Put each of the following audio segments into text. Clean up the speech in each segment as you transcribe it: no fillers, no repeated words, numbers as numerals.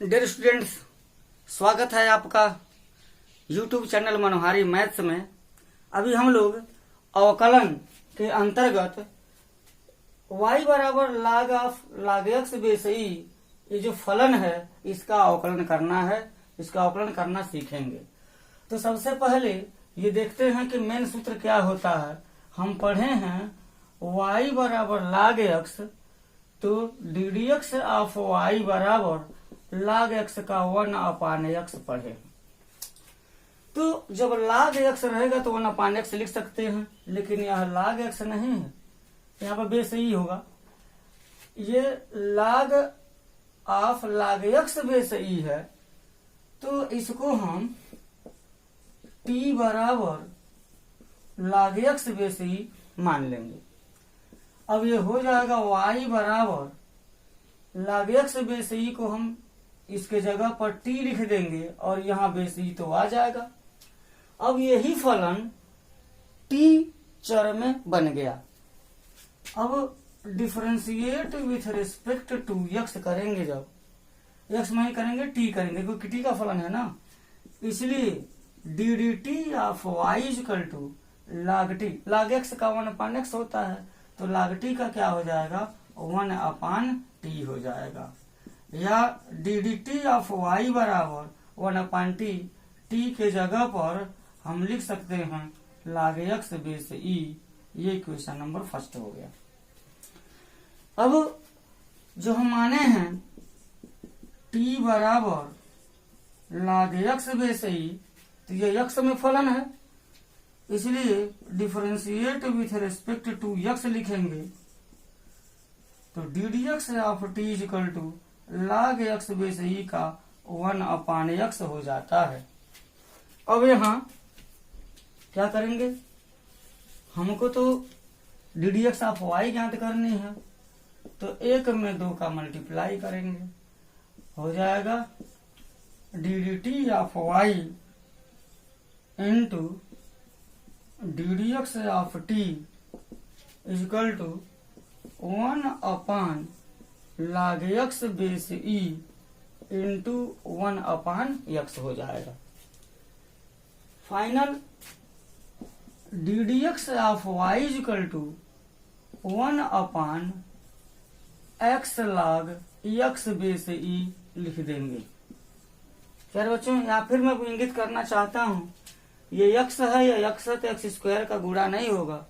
Dear students, स्वागत है आपका यूट्यूब चैनल मनोहारी मैथ्स में। अभी हम लोग अवकलन के अंतर्गत y बराबर log x बेस ई ये जो फलन है इसका अवकलन करना है, इसका अवकलन करना सीखेंगे। तो सबसे पहले ये देखते हैं कि मेन सूत्र क्या होता है। हम पढ़े हैं y बराबर log x, तो ddx ऑफ y बराबर log x का 1/x पढ़े। तो जब log x रहेगा तो 1/x लिख सकते हैं, लेकिन यह log x नहीं है, यहाँ पर बेस ई होगा। ये log of log x base e है, तो इसको हम t बराबर log x बेस ई मान लेंगे। अब ये हो जाएगा y बराबर log x बेस ई को हम इसके जगह पर t लिख देंगे और यहाँ बेस ई तो आ जाएगा। अब यही फलन t चर में बन गया। अब differentiate with respect to x करेंगे, जब x नहीं करेंगे t करेंगे, क्योंकि t का फलन है ना, इसलिए ddT of y equal to log t। log x का 1/x होता है, तो log t का क्या हो जाएगा 1/t हो जाएगा। या ddT ऑफ y बराबर 1/t, t के जगह पर हम लिख सकते हैं log x बेस ई। ये क्वेश्चन नंबर फर्स्ट हो गया। अब जो हम माने हैं t बराबर log x बेस ई, तो ये x में फलन है, इसलिए differentiate with respect to x लिखेंगे। तो ddx of t equal to log x base e का 1/x हो जाता है। अब यहाँ क्या करेंगे, हमको तो ddx ऑफ y ज्ञात करनी है, तो 1 में 2 का मल्टीप्लाई करेंगे, हो जाएगा ddT of y into ddx of t equal to 1/log x base e into 1/x हो जाएगा। Final ddx of y equal to 1/x log x base e लिख देंगे। खैर बच्चों, यहाँ फिर मैं इंगित करना चाहता हूँ, ये x है, या x है तो x स्क्वायर का गुणा नहीं होगा।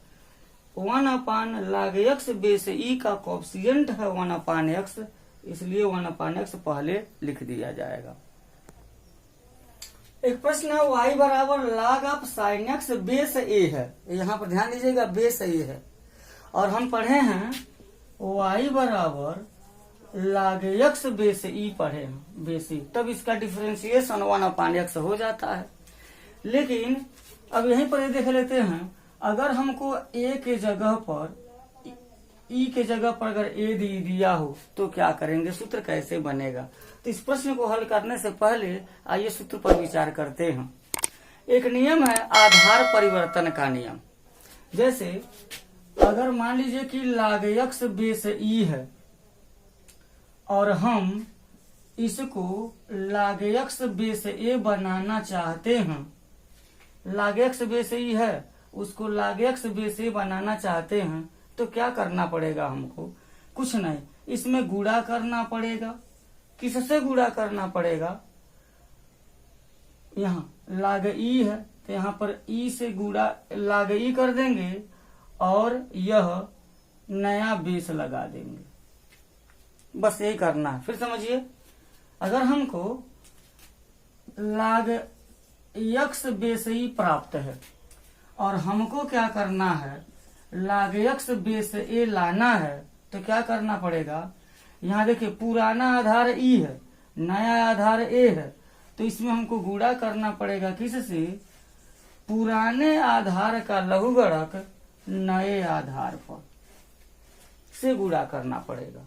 1/log x बेस ई का कोएफिशिएंट है 1/x, इसलिए 1/x पहले लिख दिया जाएगा। एक प्रश्न है y बराबर log of sin x base A है, यहाँ पर ध्यान दीजिएगा बेस ए है, और हम पढ़े हैं y बराबर log x बेस ई पढ़े हैं बेस ई, तब इसका डिफरेंशिएशन 1/x हो जाता है। लेकिन अब यहीं पर देख लेते हैं, अगर हमको a के जगह पर e के जगह पर अगर a दिया हो तो क्या करेंगे, सूत्र कैसे बनेगा। तो इस प्रश्न को हल करने से पहले आइए सूत्र पर विचार करते हैं। एक नियम है आधार परिवर्तन का नियम। जैसे अगर मान लीजिए कि log x बेस ई है और हम इसको log x बेस ए बनाना चाहते हैं, log x बेस ई है, उसको log x बेस ए बनाना चाहते हैं, तो क्या करना पड़ेगा हमको, कुछ नहीं, इसमें गुणा करना पड़ेगा। किससे गुणा करना पड़ेगा, यहाँ log e है तो यहाँ पर e से गुणा log e कर देंगे और यह नया बेस लगा देंगे, बस यही करना है। फिर समझिए, अगर हमको log x बेस ई प्राप्त है और हमको क्या करना है log x बेस ए लाना है, तो क्या करना पड़ेगा, यहाँ देखिए पुराना आधार ई है, नया आधार ए है, तो इसमें हमको गुणा करना पड़ेगा किससे, पुराने आधार का लघुगणक नए आधार पर से गुणा करना पड़ेगा।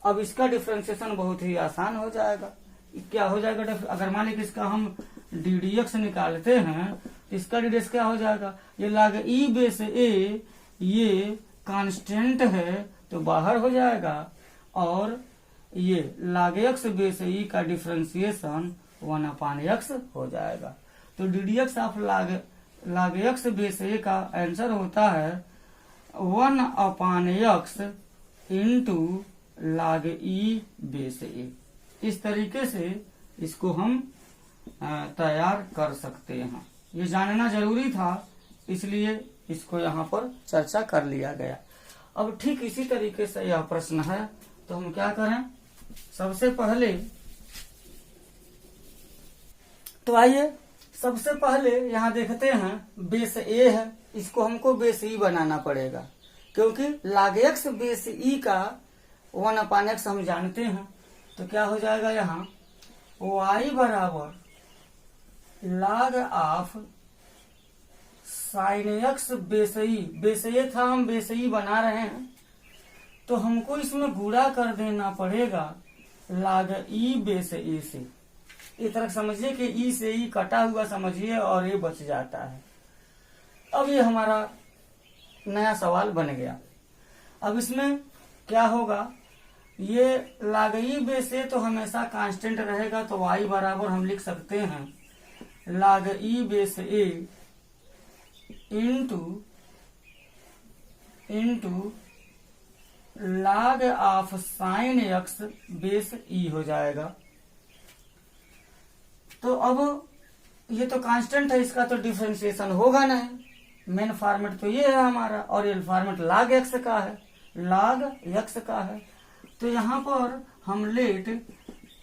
अब इसका डिफरेंशिएशन बहुत ही आसान हो जाएगा। क्या हो जाएगा, अगर मान लीजिए इसका हम ddx निकालते हैं, तो इसका ddx क्या हो जाएगा, ये log e बेस ए ये कांस्टेंट है तो बाहर हो जाएगा, और ये log x बेस ई का डिफ्रेंसिएशन 1/x हो जाएगा। तो D D x of log x base A का आंसर होता है 1/x into log e base A. इस तरीके से इसको हम तैयार कर सकते हैं। ये जानना जरूरी था, इसलिए इसको यहाँ पर चर्चा कर लिया गया। अब ठीक इसी तरीके से यह प्रश्न है, तो हम क्या करें, सबसे पहले तो आइए सबसे पहले यहाँ देखते हैं बेस ए है, इसको हमको बेस ई बनाना पड़ेगा, क्योंकि log x बेस ई का 1/x हम जानते हैं। तो क्या हो जाएगा, यहाँ y बराबर log of sine x base e, base A था, हम बेस ई बना रहे हैं, तो हमको इसमें गुणा कर देना पड़ेगा log e बेस ए से। इस तरह समझिए कि ई से ई कटा हुआ समझिए और ये बच जाता है। अब ये हमारा नया सवाल बन गया। अब इसमें क्या होगा, ये log e बेस ए तो हमेशा कांस्टेंट रहेगा, तो y बराबर हम लिख सकते हैं log e base A into log of sine x base e हो जाएगा। तो अब ये तो कांस्टेंट है, इसका तो डिफरेंशिएशन होगा नहीं। मेन फॉर्मेट तो ये है हमारा, और ये फॉर्मेट log x का है, log x का है। तो यहाँ पर हम let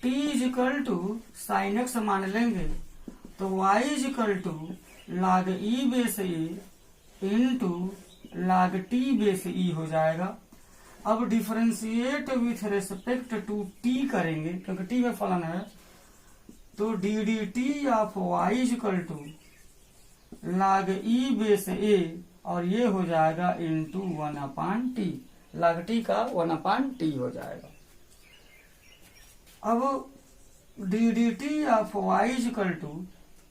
t equal to sine X मान लेंगे, तो y equal to log e base A into log t base e हो जाएगा। अब differentiate with respect to t करेंगे, क्योंकि t में फलन है, तो D D T of y equal to log e base A, और ये हो जाएगा इंटू 1/t, log t का 1/t हो जाएगा। अब d D T of y equal to,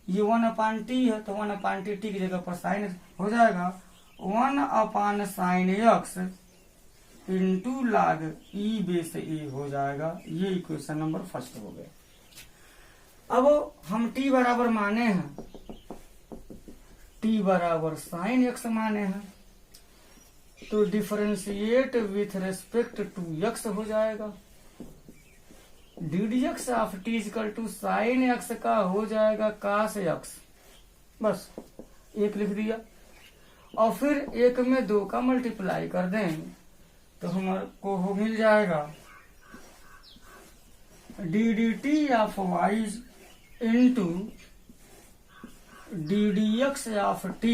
ये 1/t है, तो 1/t की जगह पर साइन हो जाएगा 1/sin x into log e base A हो जाएगा। ये इक्वेशन नंबर फर्स्ट हो गया। अब हम t बराबर माने हैं, t बराबर साइन x माने हैं, तो differentiate with respect to x हो जाएगा। D D x of t equal to sine x का हो जाएगा cos x, बस एक लिख दिया, और फिर एक में 2 का मल्टीप्लाई कर दें, तो हमको हो मिल जाएगा d D T of y into d D x of t,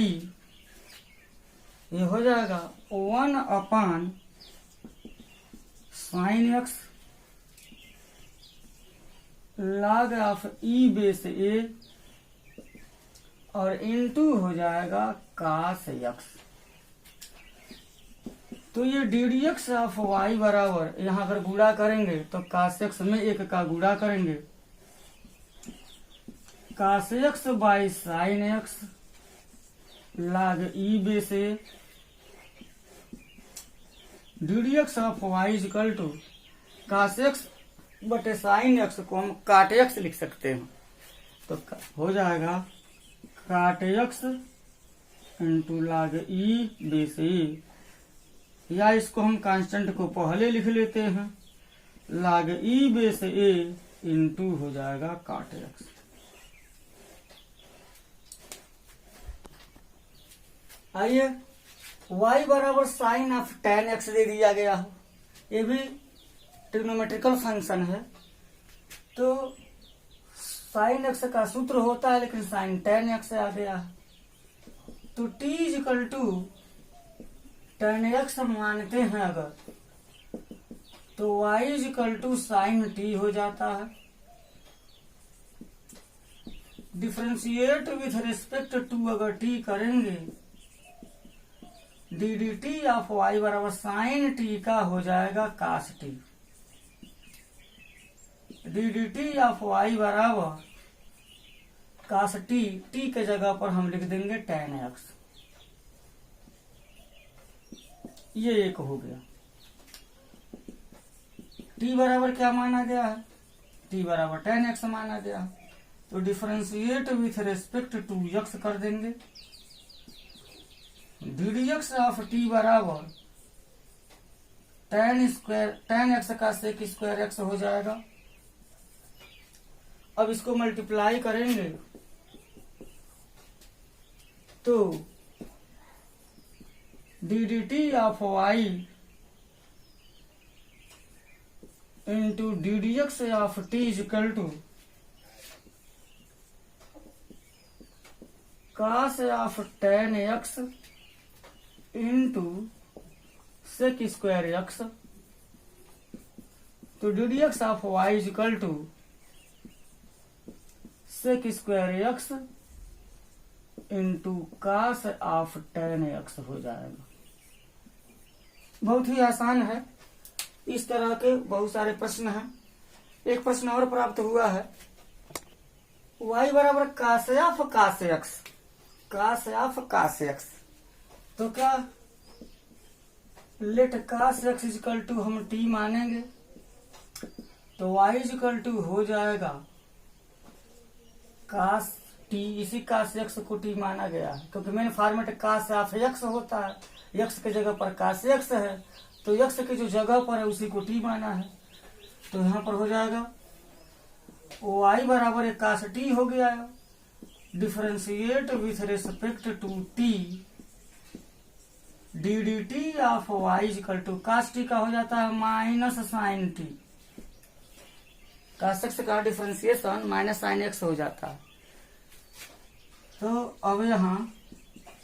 ये हो जाएगा 1/sin x log of e base a, और इंटू हो जाएगा cos x। तो ये D D x of y बराबर, यहाँ अगर गुणा करेंगे तो cos x में 1 का गुणा करेंगे, cos x by sine x log e base a, d D x of y equal to cos x बटे साइन x को हम काट x लिख सकते हैं, तो हो जाएगा cot x into log e base A, या इसको हम कांस्टेंट को पहले लिख लेते हैं, log e base A into हो जाएगा काट x। आइए y बराबर साइन ऑफ tan x दे दिया गया हो, ये भी ट्रिग्नोमेट्रिकल फंक्शन है, तो साइन x का सूत्र होता है, लेकिन साइन tan x आ गया है, तो t equal to tan x मानते हैं अगर, तो y equal to sine t हो जाता है। डिफरेंशिएट विथ रिस्पेक्ट टू अगर t करेंगे, d D T of y बराबर साइन t का हो जाएगा cos t, d D T of y बराबर cos t, t के जगह पर हम लिख देंगे tan x। ये एक हो गया। टी बराबर क्या माना गया है, टी बराबर tan x माना गया है। तो differentiate with respect to x कर देंगे। D D x of t बराबर tan x का सेक स्क्वायर x हो जाएगा। अब इसको मल्टीप्लाई करेंगे तो D D T of y into d D x of t is equal to cos of tan x into sec square x। तो D D x of y is equal to sec square x into cos of tan x हो जाएगा। बहुत ही आसान है। इस तरह के बहुत सारे प्रश्न हैं। एक प्रश्न और प्राप्त हुआ है, y बराबर cos of cos x, cos of cos x। तो क्या let cos x is equal to हम t मानेंगे, तो y इज इक्वल टू हो जाएगा cos t। इसी cos x को t माना गया है क्योंकि main format cos of x होता है, x के जगह पर cos x है, तो x की जो जगह पर है उसी को t माना है। तो यहाँ पर हो जाएगा y बराबर एक cos t हो गया है। Differentiate with respect to t d D T of y equal to cos t का हो जाता है minus sine t। cos x का डिफरेंशिएशन माइनस साइन x हो जाता है। तो अब यहाँ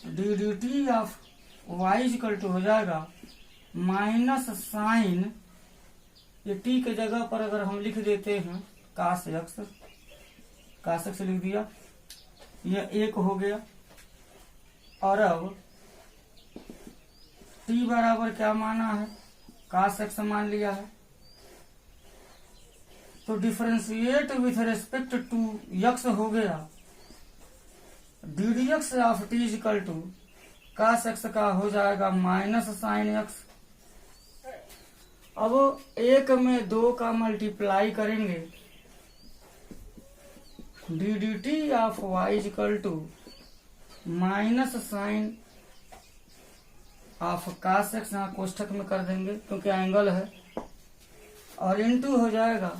d D T of y equal to हो जाएगा माइनस साइन, ये t के जगह पर अगर हम लिख देते हैं cos x लिख दिया, यह एक हो गया। और अब t बराबर क्या माना है, cos x मान लिया है। तो differentiate with respect to x हो गया d D x of t equal to cos x का हो जाएगा माइनस साइन x। अब एक में दो का मल्टीप्लाई करेंगे, d D T of y equal to minus sine of cos x, यहाँ कोष्ठक में कर देंगे क्योंकि एंगल है, और इनटू हो जाएगा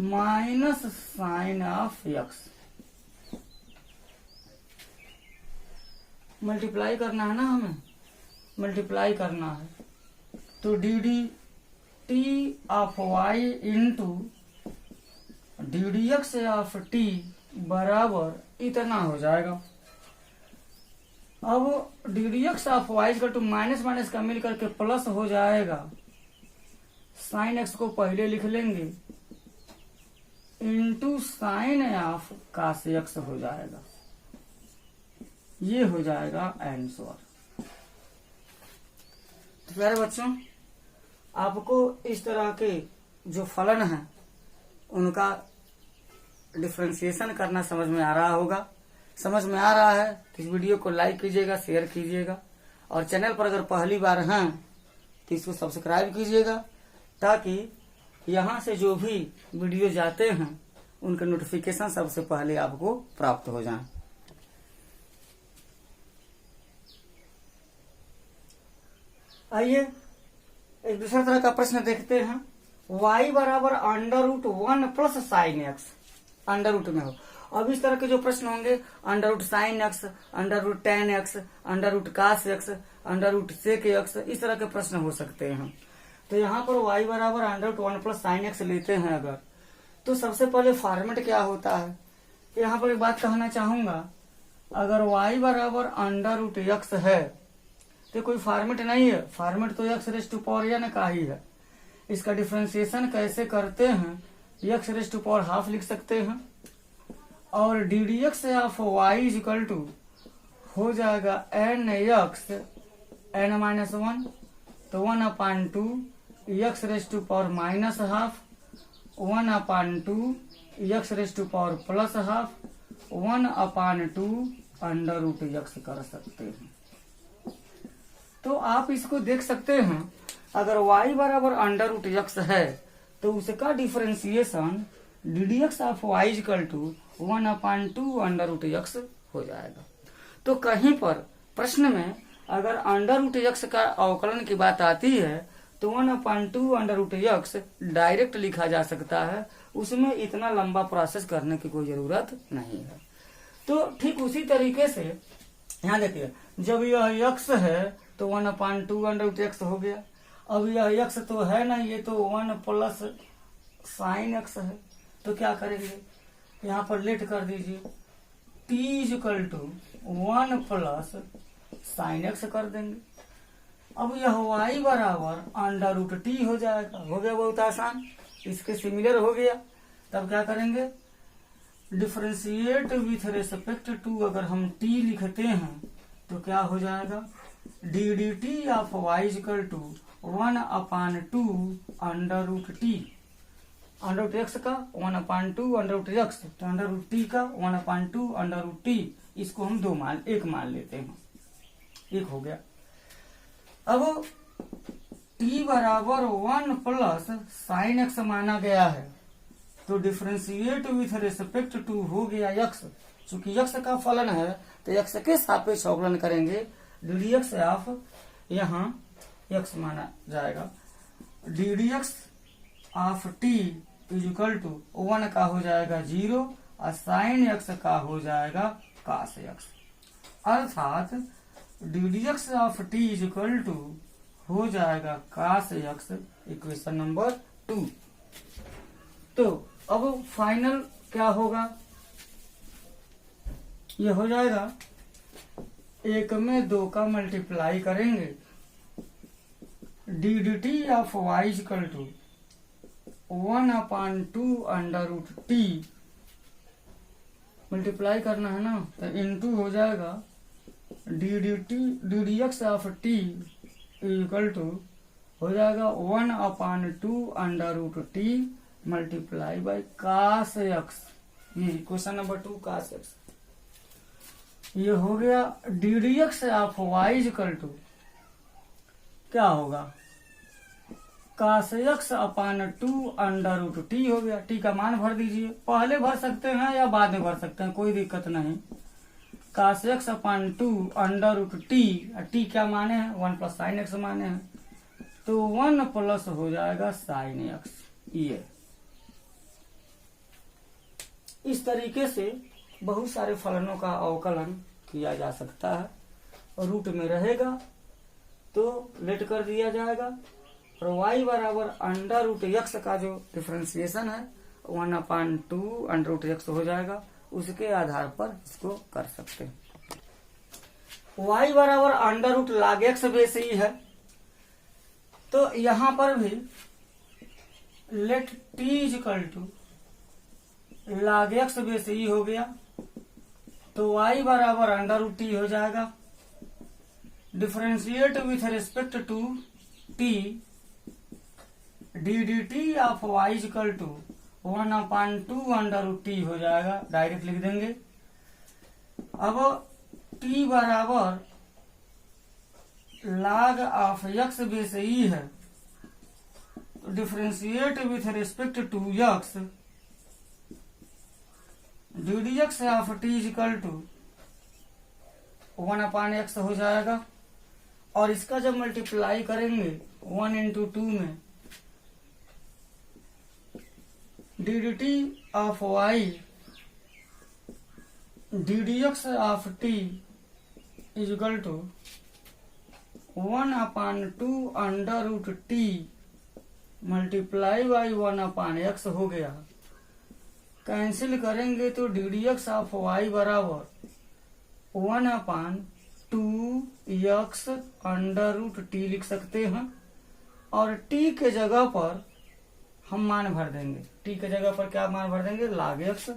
minus sine of x। Multiply करना है ना, हमें मल्टीप्लाई करना है। तो D D T of y into d D x of t बराबर इतना हो जाएगा। अब d D x of y equal to minus minus का मिल करके प्लस हो जाएगा। साइन x को पहले लिख लेंगे into sine of cos x हो जाएगा। ये हो जाएगा आंसर। तो प्यारे बच्चों, आपको इस तरह के जो फलन हैं उनका डिफरेंशिएशन करना समझ में आ रहा होगा। समझ में आ रहा है तो इस वीडियो को लाइक कीजिएगा, शेयर कीजिएगा, और चैनल पर अगर पहली बार हैं तो इसको सब्सक्राइब कीजिएगा ताकि यहाँ से जो भी वीडियो जाते हैं उनके नोटिफिकेशन सबसे पहले आपको प्राप्त हो जाए। आइए एक दूसरा तरह का प्रश्न देखते हैं। y बराबर under root 1 plus sine X, under root में हो। अब इस तरह के जो प्रश्न होंगे, under root sine X, under root tan X, under root cos X, under root sec X, इस तरह के प्रश्न हो सकते हैं। तो यहाँ पर y बराबर under root 1 plus sine x लेते हैं अगर, तो सबसे पहले फॉर्मेट क्या होता है, यहाँ पर एक बात कहना चाहूंगा। अगर y बराबर अंडर रूट एक्स है तो कोई फॉर्मेट नहीं है, फॉर्मेट तो x raise to power n का ही है। इसका डिफरेंशिएशन कैसे करते हैं, x raise to power half लिख सकते हैं, और d D x of y is equal to हो जाएगा एन एक्स एन माइनस 1, तो 1/2 x raise to power minus half, 1/2 x raise to power plus half, 1/2 under root x कर सकते हैं। तो आप इसको देख सकते हैं, अगर y बराबर अंडर रूट x है तो उसका differentiation ddx of y equal to 1/2 under root x हो जाएगा। तो कहीं पर प्रश्न में अगर अंडर रूट x का अवकलन की बात आती है तो 1/2 अंडर रूट x डायरेक्ट लिखा जा सकता है, उसमें इतना लंबा प्रोसेस करने की कोई जरूरत नहीं है। तो ठीक उसी तरीके से यहाँ देखिए, जब यह x है तो 1/2 अंडर रूट x हो गया। अब यह x तो है ना, ये तो 1 प्लस साइन x है। तो क्या करेंगे, यहाँ पर लेट कर दीजिए, t equal to 1 plus sine x कर देंगे। अब यह y बराबर अंडर रूट टी हो जाएगा। हो गया बहुत आसान, इसके सिमिलर हो गया। तब क्या करेंगे, डिफरेंशिएट विथ रेस्पेक्ट टू अगर हम t लिखते हैं तो क्या हो जाएगा, d D T of y equal to 1/2 under root t. Under root x का 1/2 अंडर रूट एक्स, तो अंडर रूट टी का 1/2 अंडर रूट टी। इसको हम एक मान लेते हैं, एक हो गया। अब t बराबर 1 प्लस साइन एक्स माना गया है तो डिफरेंशिएट विथ रेस्पेक्ट टू हो गया x। चूंकि x का फलन है तो x के सापेक्ष अवकलन करेंगे, ddx ऑफ यहाँ x माना जाएगा, ddx of t equal to 1 का हो जाएगा 0 और साइन x का हो जाएगा cos x। अर्थात ddx of t equal to हो जाएगा cos x, इक्वेशन नंबर 2। तो अब फाइनल क्या होगा, ये हो जाएगा 1 में 2 का मल्टीप्लाई करेंगे, d D T of y equal to 1/2 under root t. Multiply करना है ना, तो इनटू हो जाएगा d D x of t equal to हो जाएगा 1/2 under root t multiply by cos x। ये क्वेश्चन नंबर 2 cos x। ये हो गया d D x of y equal to क्या होगा, cos x/2 under root t हो गया। टी का मान भर दीजिए, पहले भर सकते हैं या बाद में भर सकते हैं, कोई दिक्कत नहीं। cos x/2 under root t, t क्या माने हैं 1 प्लस साइन एक्स माने हैं, तो 1 प्लस हो जाएगा साइन एक्स। ये इस तरीके से बहुत सारे फलनों का अवकलन किया जा सकता है। और रूट में रहेगा तो लेट कर दिया जाएगा, और y बराबर अंडर रूट x का जो डिफरेंशिएशन है 1/2 अंडर रूट x हो जाएगा। उसके आधार पर इसको कर सकते हैं। y बराबर under root log x base e है, तो यहां पर भी let t equal to log x base e हो गया, तो y बराबर अंडर रूट टी हो जाएगा। Differentiate with respect to t, d D T of y equal to 1/2 under root t हो जाएगा, डायरेक्ट लिख देंगे। अब t बराबर log of x base e है, तो differentiate with respect to x, d D x of t equal to 1/x हो जाएगा। और इसका जब मल्टीप्लाई करेंगे 1 × 2 में, d D T of y d D x of t equal to 1/2 under root t multiply by 1/x हो गया। Cancel करेंगे तो D D x of y बराबर 1/2x अंडर रूट टी लिख सकते हैं। और टी के जगह पर हम मान भर देंगे, टी के जगह पर क्या मान भर देंगे, log x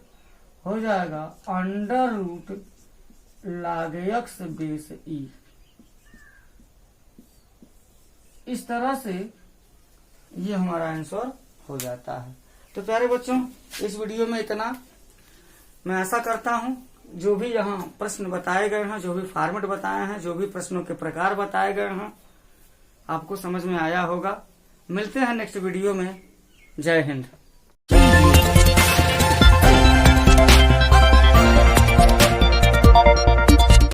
हो जाएगा under root log x base e. इस तरह से ये हमारा आंसर हो जाता है। तो प्यारे बच्चों, इस वीडियो में इतना। मैं आशा करता हूं जो भी यहाँ प्रश्न बताए गए हैं, जो भी फॉर्मेट बताए हैं, जो भी प्रश्नों के प्रकार बताए गए हैं, आपको समझ में आया होगा। मिलते हैं नेक्स्ट वीडियो में। जय हिंद।